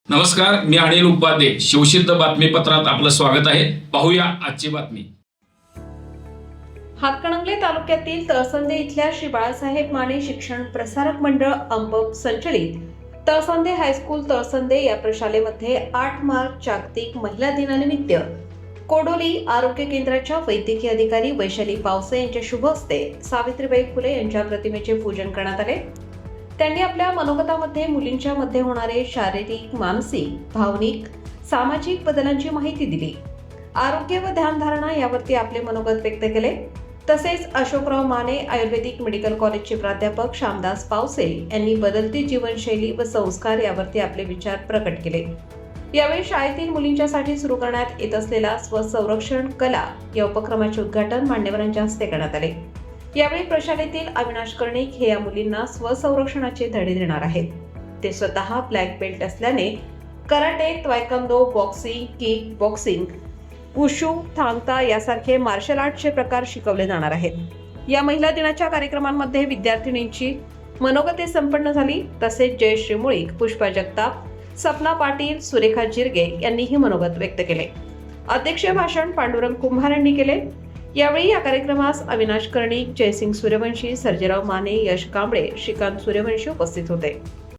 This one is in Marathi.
नमस्कार, मी अनिल उपाध्ये. शिवसिद्ध बातमीपत्रात आपलं स्वागत आहे. पाहूया आजची बातमी. हातकणंगले तालुक्यातील तळसंदे इथल्या श्री बाळासाहेब माने शिक्षण प्रसारक मंडळ अंबप संचलित तळसंदे हायस्कूल तळसंदे या प्रशालेमध्ये 8 मार्च जागतिक महिला दिनानिमित्त कोडोली आरोग्य केंद्राच्या वैद्यकीय अधिकारी वैशाली पावसे यांच्या शुभ हस्ते सावित्रीबाई फुले यांच्या प्रतिमेचे पूजन करण्यात आले. त्यांनी आपल्या मनोगतामध्ये मुलींच्या मध्ये होणारे शारीरिक, मानसिक, भावनिक, सामाजिक बदलांची माहिती दिली. आरोग्य व ध्यानधारणा यावरती आपले मनोगत व्यक्त केले. तसेच अशोकराव माने आयुर्वेदिक मेडिकल कॉलेजचे प्राध्यापक श्यामदास पावसे यांनी बदलती जीवनशैली व संस्कार यावरती आपले विचार प्रकट केले. यावेळी शाळेतील मुलींच्यासाठी सुरू करण्यात येत असलेला स्वसंरक्षण कला या उपक्रमाचे उद्घाटन मान्यवरांच्या हस्ते करण्यात आले. यावेळी प्रशालेतील अविनाश कर्णिक हे या मुलींना स्वसंरक्षणाचे धडे देणार आहेत. ते स्वतः ब्लॅक बेल्ट असल्याने karate, taekwondo, boxing, kick boxing, wushu, Thangta यासारखे मार्शल आर्टचे प्रकार शिकवले जाणार आहेत. या महिला दिनाच्या कार्यक्रमांमध्ये विद्यार्थिनींची मनोगते संपन्न झाली. तसेच जयश्री मुळीक, पुष्पा जगताप, सपना पाटील, सुरेखा जिरगे यांनीही मनोगत व्यक्त केले. अध्यक्षीय भाषण पांडुरंग कुंभार यांनी केले. यावेळी या कार्यक्रमास अविनाश कर्णिक, जयसिंग सूर्यवंशी, सर्जेराव माने, यश कांबळे, श्रीकांत सूर्यवंशी उपस्थित होते.